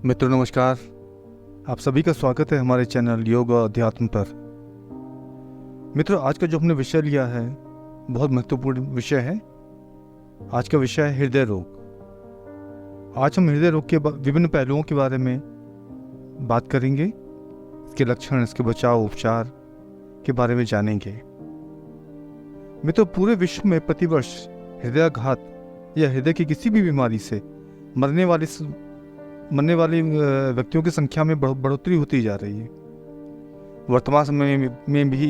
मित्रों नमस्कार। आप सभी का स्वागत है हमारे चैनल योग और अध्यात्म पर। मित्रों, आज का जो हमने विषय लिया है बहुत महत्वपूर्ण विषय है। आज का विषय है हृदय रोग। आज हम हृदय रोग के विभिन्न पहलुओं के बारे में बात करेंगे। इसके लक्षण, इसके बचाव, उपचार के बारे में जानेंगे। मित्रों, पूरे विश्व में प्रतिवर्ष हृदयाघात या हृदय की किसी भी बीमारी से मरने वाले व्यक्तियों की संख्या में बढ़ोतरी होती जा रही है। वर्तमान समय में भी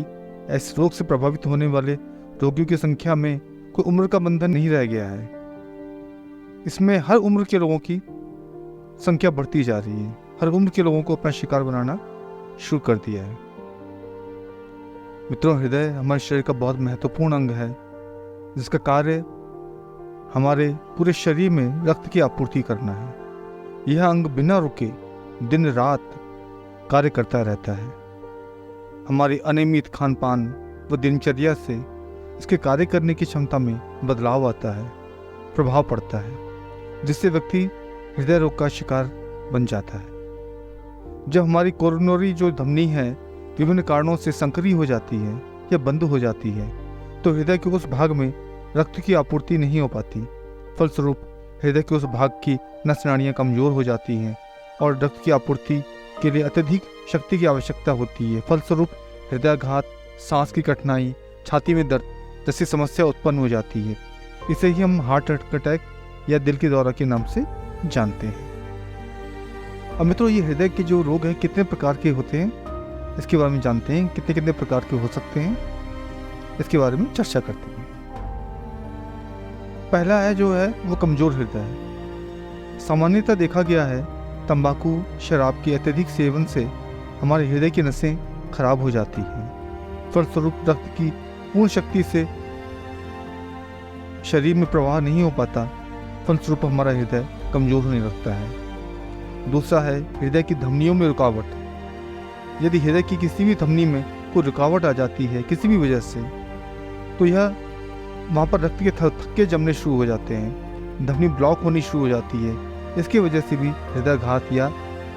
इस रोग से प्रभावित होने वाले रोगियों की संख्या में कोई उम्र का बंधन नहीं रह गया है। इसमें हर उम्र के लोगों की संख्या बढ़ती जा रही है। हर उम्र के लोगों को अपना शिकार बनाना शुरू कर दिया है। मित्रों, हृदय हमारे शरीर का बहुत महत्वपूर्ण अंग है, जिसका कार्य हमारे पूरे शरीर में रक्त की आपूर्ति करना है। यह अंग बिना रुके दिन रात कार्य करता रहता है। हमारी अनियमित खान पान व दिनचर्या से इसके कार्य करने की क्षमता में बदलाव आता है, प्रभाव पड़ता है, जिससे व्यक्ति हृदय रोग का शिकार बन जाता है। जब हमारी कोरोनरी जो धमनी है विभिन्न कारणों से संकरी हो जाती है या बंद हो जाती है, तो हृदय के उस भाग में रक्त की आपूर्ति नहीं हो पाती। फलस्वरूप हृदय के उस भाग की नस नाड़ियाँ कमजोर हो जाती हैं और रक्त की आपूर्ति के लिए अत्यधिक शक्ति की आवश्यकता होती है। फलस्वरूप हृदयाघात, सांस की कठिनाई, छाती में दर्द जैसी समस्या उत्पन्न हो जाती है। इसे ही हम हार्ट अटैक या दिल के दौरा के नाम से जानते हैं। अब मित्रों, ये हृदय के जो रोग हैं कितने प्रकार के होते हैं, इसके बारे में जानते हैं। कितने कितने प्रकार के हो सकते हैं, इसके बारे में चर्चा करते हैं। पहला है जो है वो कमजोर हृदय है। सामान्यतः देखा गया है तंबाकू, शराब के अत्यधिक सेवन से हमारे हृदय की नसें खराब हो जाती हैं। फलस्वरूप रक्त की पूर्ण शक्ति से शरीर में प्रवाह नहीं हो पाता। फलस्वरूप हमारा हृदय कमजोर होने लगता है। दूसरा है हृदय की धमनियों में रुकावट। यदि हृदय की किसी भी धमनी में कोई रुकावट आ जाती है किसी भी वजह से, तो यह वहाँ पर रक्त के थक्के जमने शुरू हो जाते हैं, धमनी ब्लॉक होनी शुरू हो जाती है। इसकी वजह से भी हृदयाघात या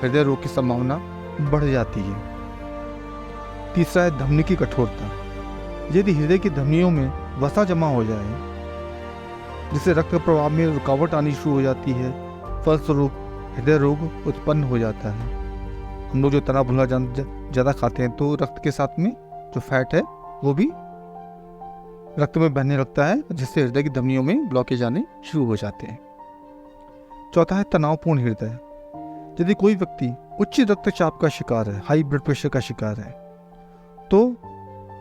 हृदय रोग की संभावना बढ़ जाती है। तीसरा है धमनी की कठोरता। यदि हृदय की धमनियों में वसा जमा हो जाए, जिससे रक्त प्रवाह में रुकावट आनी शुरू हो जाती है, फलस्वरूप हृदय रोग उत्पन्न हो जाता है। हम लोग जो तना भुना ज़्यादा खाते हैं, तो रक्त के साथ में जो फैट है वो भी रक्त में बहने लगता है, जिससे हृदय की धमनियों में ब्लॉकेज आने शुरू हो जाते हैं। चौथा है तनावपूर्ण हृदय। यदि कोई व्यक्ति उच्च रक्तचाप का शिकार है, हाई ब्लड प्रेशर का शिकार है, तो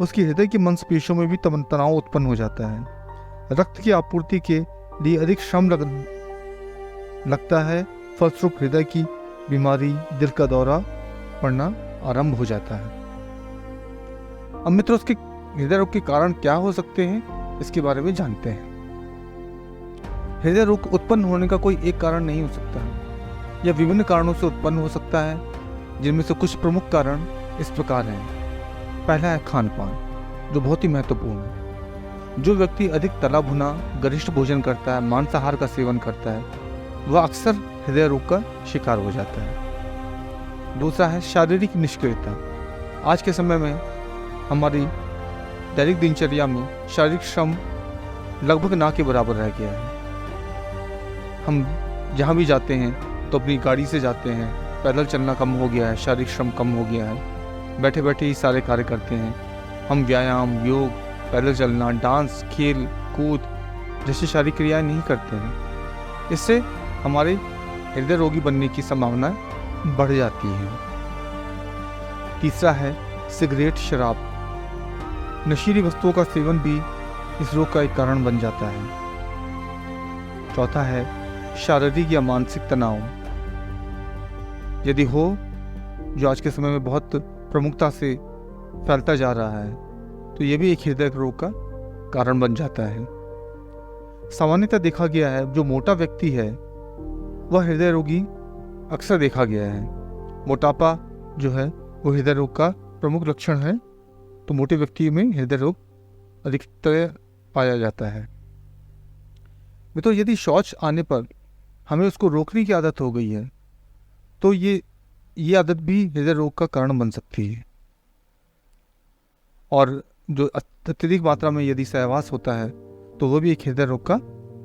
उसकी हृदय की मांसपेशियों में भी तनाव उत्पन्न हो जाता है। रक्त की आपूर्ति के लिए अधिक श्रम लगता है। फलस्वरूप हृदय की बीमारी, दिल का दौरा पड़ना आरंभ हो जाता है। अब मित्रों, उसके हृदय रोग के कारण क्या हो सकते हैं, इसके बारे में जानते हैं। हृदय रोग उत्पन्न होने का कोई एक कारण नहीं हो सकता है, यह विभिन्न कारणों से उत्पन्न हो सकता है, जिनमें से कुछ प्रमुख कारण इस प्रकार हैं। पहला है खान पान, जो बहुत ही महत्वपूर्ण है। जो व्यक्ति अधिक तला भुना गरिष्ठ भोजन करता है, मांसाहार का सेवन करता है, वह अक्सर हृदय रोग का शिकार हो जाता है। दूसरा है शारीरिक निष्क्रियता। आज के समय में हमारी दैनिक दिनचर्या में शारीरिक श्रम लगभग ना के बराबर रह गया है। हम जहाँ भी जाते हैं तो अपनी गाड़ी से जाते हैं, पैदल चलना कम हो गया है, शारीरिक श्रम कम हो गया है, बैठे बैठे ही सारे कार्य करते हैं। हम व्यायाम, योग, पैदल चलना, डांस, खेल कूद जैसी शारीरिक क्रियाएं नहीं करते हैं। इससे हमारे हृदय रोगी बनने की संभावना बढ़ जाती है। तीसरा है सिगरेट, शराब, नशीली वस्तुओं का सेवन भी इस रोग का एक कारण बन जाता है। चौथा है शारीरिक या मानसिक तनाव। यदि हो, जो आज के समय में बहुत प्रमुखता से फैलता जा रहा है, तो यह भी एक हृदय रोग का कारण बन जाता है। सामान्यतः देखा गया है जो मोटा व्यक्ति है वह हृदय रोगी अक्सर देखा गया है। मोटापा जो है वो हृदय रोग का प्रमुख लक्षण है, तो मोटे व्यक्ति में हृदय रोग अधिकतर पाया जाता है। मित्रों, यदि शौच आने पर हमें उसको रोकने की आदत हो गई है, तो ये आदत भी हृदय रोग का कारण बन सकती है। और जो अत्यधिक मात्रा में यदि सहवास होता है तो वो भी एक हृदय रोग का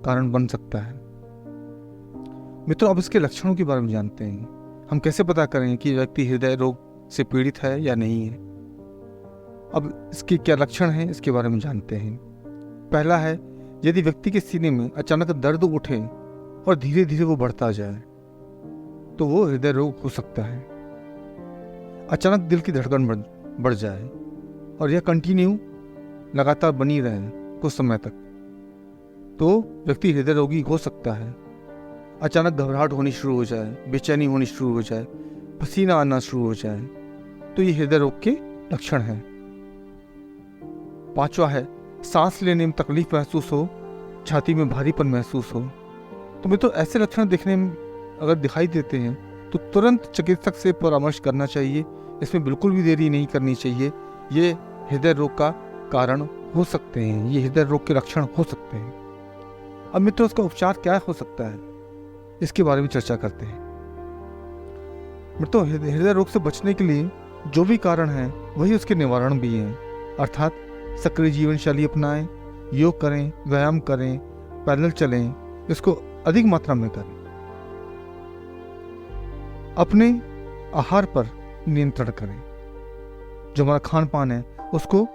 कारण बन सकता है। मित्रों, अब इसके लक्षणों के बारे में जानते हैं। हम कैसे पता करें कि व्यक्ति हृदय रोग से पीड़ित है या नहीं है। अब इसके क्या लक्षण हैं इसके बारे में जानते हैं। पहला है, यदि व्यक्ति के सीने में अचानक दर्द उठे और धीरे धीरे वो बढ़ता जाए तो वो हृदय रोग हो सकता है। अचानक दिल की धड़कन बढ़ जाए और यह कंटिन्यू लगातार बनी रहे कुछ समय तक तो व्यक्ति हृदय रोगी हो सकता है। अचानक घबराहट होनी शुरू हो जाए, बेचैनी होनी शुरू हो जाए, पसीना आना शुरू हो जाए तो ये हृदय रोग के लक्षण हैं। पांचवा है, सांस लेने में तकलीफ महसूस हो, छाती में भारीपन महसूस हो। तो मित्रों, ऐसे लक्षण देखने में अगर दिखाई देते हैं तो तुरंत चिकित्सक से परामर्श करना चाहिए। इसमें बिल्कुल भी देरी नहीं करनी चाहिए। ये हृदय रोग का कारण हो सकते हैं, ये हृदय रोग के लक्षण हो सकते हैं। अब मित्रों, उसका उपचार क्या हो सकता है इसके बारे में चर्चा करते हैं। मित्रों, हृदय रोग से बचने के लिए जो भी कारण है वही उसके निवारण भी हैं। अर्थात सक्रिय जीवन शैली अपनाएं, योग करें, व्यायाम करें, पैदल चलें, इसको अधिक मात्रा में करें। अपने आहार पर नियंत्रण करें। जो हमारा खान पान है उसको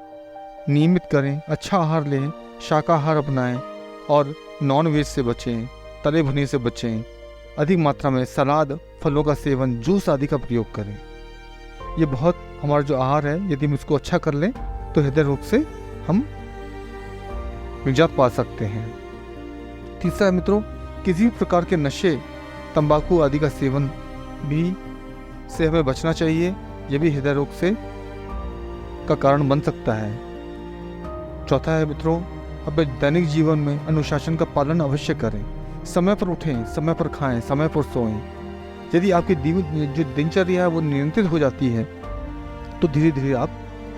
नियमित करें, अच्छा आहार लें, शाकाहार अपनाएं और नॉन वेज से बचें, तले भुने से बचें। अधिक मात्रा में सलाद, फलों का सेवन, जूस आदि का प्रयोग करें। ये बहुत हमारा जो आहार है यदि हम इसको अच्छा कर लें तो हृदय रोग से हम निजात पा सकते हैं। तीसरा है मित्रों, किसी भी प्रकार के नशे, तंबाकू आदि का सेवन भी से हमें बचना चाहिए। यह भी हृदय रोग से का कारण बन सकता है। चौथा है मित्रों, अब दैनिक जीवन में अनुशासन का पालन अवश्य करें। समय पर उठें, समय पर खाएं, समय पर सोएं। यदि आपकी जो दिनचर्या है वो नियंत्रित हो जाती है तो धीरे धीरे आप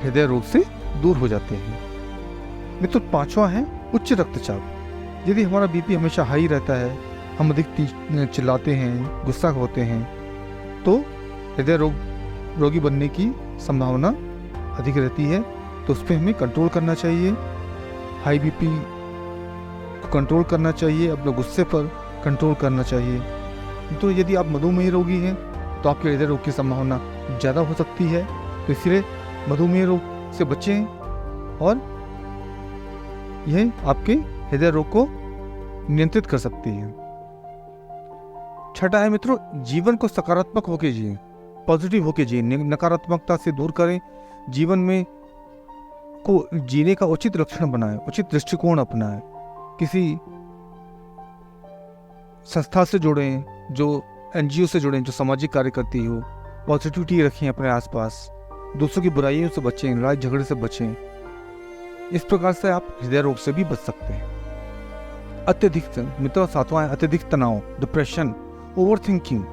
हृदय रोग से दूर हो जाते हैं। मित्रों, पांचवा है उच्च रक्तचाप। यदि हमारा बीपी हमेशा हाई रहता है, हम अधिक चिल्लाते हैं, गुस्सा होते हैं तो हृदय रोगी बनने की संभावना अधिक रहती है। तो उस पर हमें कंट्रोल करना चाहिए। हाई बीपी को कंट्रोल करना चाहिए, अपने गुस्से पर कंट्रोल करना चाहिए। तो यदि आप मधुमेह रोगी हैं तो आपके हृदय रोग की संभावना ज़्यादा हो सकती है। तो इसलिए मधुमेह रोग से बचें और यह आपके हृदय रोग को नियंत्रित कर सकती है। छठा है मित्रों, जीवन को सकारात्मक होकर जिए, पॉजिटिव होकर जिए, नकारात्मकता से दूर करें। जीवन में को जीने का उचित लक्षण बनाएं, उचित दृष्टिकोण अपनाएं। किसी संस्था से जुड़ें, जो एनजीओ से जुड़ें, जो सामाजिक कार्य करती हो। पॉजिटिविटी रखें अपने आसपास, दूसरों की बुराइयों से बचें, लड़ाई झगड़े से बचें। इस प्रकार से आप हृदय रोग से भी बच सकते हैं। अत्यधिक मित्रों, सातवां है अत्यधिक तनाव, डिप्रेशन, ओवर थिंकिंग।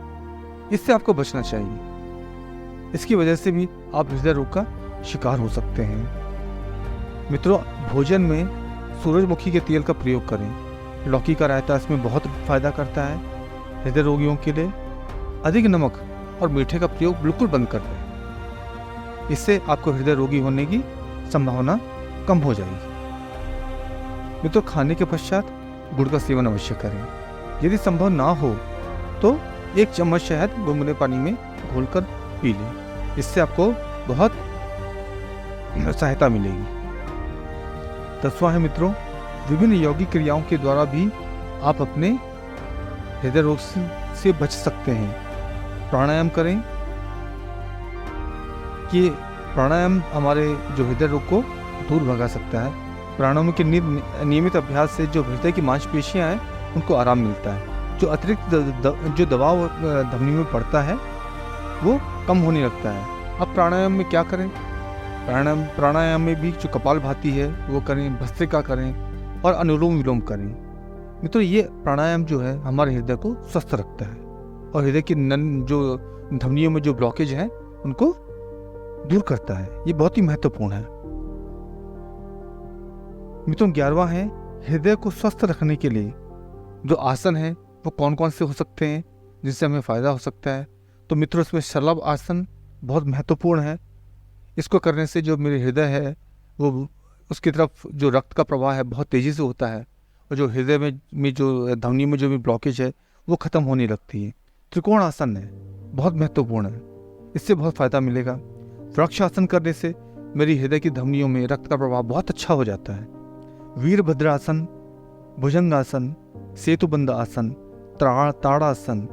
इससे आपको बचना चाहिए। इसकी वजह से भी आप हृदय रोग का शिकार हो सकते हैं। मित्रों, भोजन में सूरजमुखी के तेल का प्रयोग करें। लौकी का रायता इसमें बहुत फायदा करता है। हृदय रोगियों के लिए अधिक नमक और मीठे का प्रयोग बिल्कुल बंद कर दें। इससे आपको हृदय रोगी होने की संभावना कम हो जाएगी। मित्रों, खाने के पश्चात गुड़ का सेवन अवश्य करें। यदि संभव ना हो तो 1 चम्मच शहद गुनगुने पानी में घोलकर पी लें। इससे आपको बहुत सहायता मिलेगी। 10वां है मित्रों, विभिन्न यौगिक क्रियाओं के द्वारा भी आप अपने हृदय रोग से बच सकते हैं। प्राणायाम करें। ये प्राणायाम हमारे जो हृदय रोग को दूर भगा सकता है। प्राणायाम के नियमित अभ्यास से जो हृदय की मांसपेशियां हैं उनको आराम मिलता है। जो अतिरिक्त जो दबाव धमनी में पड़ता है वो कम होने लगता है। अब प्राणायाम में क्या करें? प्राणायाम में भी जो कपालभाति है वो करें, भस्त्रिका करें और अनुलोम विलोम करें। मित्रों, ये प्राणायाम जो है हमारे हृदय को स्वस्थ रखता है और हृदय की जो धमनियों में जो ब्लॉकेज है उनको दूर करता है। ये बहुत ही महत्वपूर्ण है। मित्रों, 11वां है हृदय को स्वस्थ रखने के लिए जो आसन है वो कौन कौन से हो सकते हैं जिससे हमें फायदा हो सकता है। तो मित्रों इसमें शलभ आसन बहुत महत्वपूर्ण है। इसको करने से जो मेरे हृदय है वो उसकी तरफ जो रक्त का प्रवाह है बहुत तेज़ी से होता है, और जो हृदय में जो धमनी में जो भी ब्लॉकेज है वो ख़त्म होने लगती है। त्रिकोण आसन है, बहुत महत्वपूर्ण है, इससे बहुत फ़ायदा मिलेगा। वृक्ष आसन करने से मेरी हृदय की धमनियों में रक्त का प्रवाह बहुत अच्छा हो जाता है। वीरभद्रासन, भुजंगासन, सेतुबंध आसन, ताड़ासन,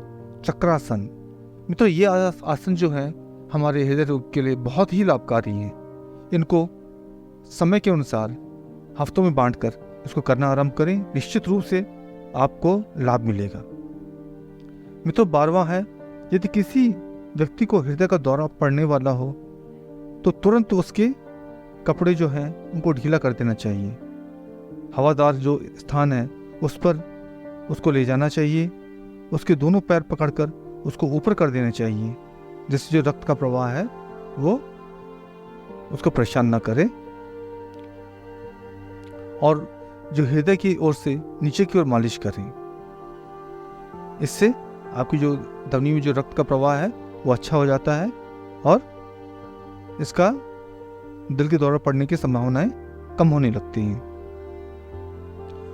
चक्रासन, मित्रों ये आसन जो है हमारे हृदय रोग के लिए बहुत ही लाभकारी हैं। इनको समय के अनुसार हफ्तों में बांटकर इसको करना आरंभ करें, निश्चित रूप से आपको लाभ मिलेगा। मित्रों 12वां है, यदि किसी व्यक्ति को हृदय का दौरा पड़ने वाला हो तो तुरंत उसके कपड़े जो हैं उनको ढीला कर देना चाहिए। हवादार जो स्थान है उस पर उसको ले जाना चाहिए, उसके दोनों पैर पकड़कर उसको ऊपर कर देना चाहिए, जिससे जो रक्त का प्रवाह है वो उसको परेशान ना करे। और जो हृदय की ओर से नीचे की ओर मालिश करें। इससे आपकी जो धमनी में जो रक्त का प्रवाह है वो अच्छा हो जाता है और इसका दिल के दौरा पड़ने की संभावनाएं कम होने लगती हैं।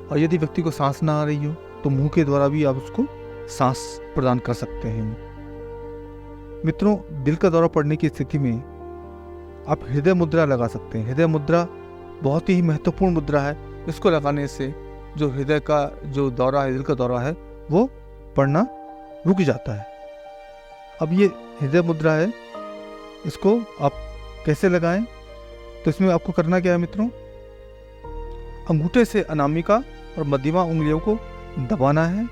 और यदि व्यक्ति को सांस ना आ रही हो तो मुंह के द्वारा भी आप उसको सांस प्रदान कर सकते हैं। मित्रों दिल का दौरा पड़ने की स्थिति में आप हृदय मुद्रा लगा सकते हैं। हृदय मुद्रा बहुत ही महत्वपूर्ण मुद्रा है। इसको लगाने से जो हृदय का जो दौरा है, दिल का दौरा है, वो पड़ना रुक जाता है। अब ये हृदय मुद्रा है, इसको आप कैसे लगाएं? तो इसमें आपको करना क्या है मित्रों, अंगूठे से अनामिका और मध्यमा उंगलियों को दबाना है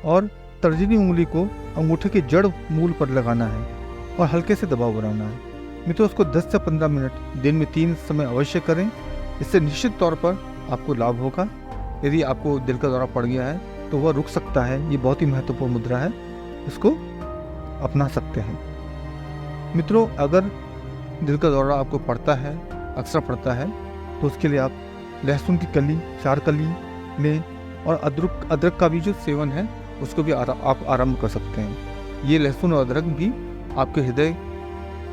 और तर्जनी उंगली को अंगूठे के जड़ मूल पर लगाना है और हल्के से दबाव बनाना है। मित्रों उसको 10 से 15 मिनट दिन में 3 समय अवश्य करें। इससे निश्चित तौर पर आपको लाभ होगा। यदि आपको दिल का दौरा पड़ गया है तो वह रुक सकता है। ये बहुत ही महत्वपूर्ण मुद्रा है, इसको अपना सकते हैं। मित्रों अगर दिल का दौरा आपको पड़ता है, अक्सर पड़ता है, तो उसके लिए आप लहसुन की कली 4 कली लें और अदरक का भी जो सेवन है उसको भी आप आरंभ कर सकते हैं। ये लहसुन और अदरक भी आपके हृदय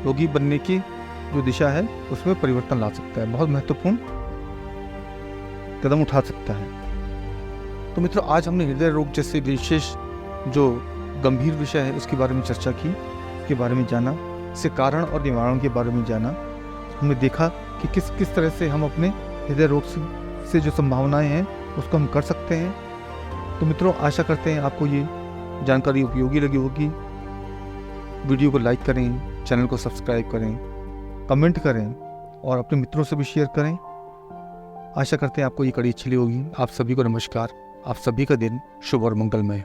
रोगी बनने की जो दिशा है उसमें परिवर्तन ला सकता है, बहुत महत्वपूर्ण कदम उठा सकता है। तो मित्रों आज हमने हृदय रोग जैसे विशेष जो गंभीर विषय है उसके बारे में चर्चा की, उसके बारे में जाना, इसके कारण और निवारण के बारे में जाना। हमने देखा कि किस किस तरह से हम अपने हृदय रोग से जो संभावनाएं हैं उसको हम कर सकते हैं। तो मित्रों आशा करते हैं आपको ये जानकारी उपयोगी लगी होगी। वीडियो को लाइक करें, चैनल को सब्सक्राइब करें, कमेंट करें और अपने मित्रों से भी शेयर करें। आशा करते हैं आपको ये कड़ी अच्छी लगी होगी। आप सभी को नमस्कार। आप सभी का दिन शुभ और मंगलमय।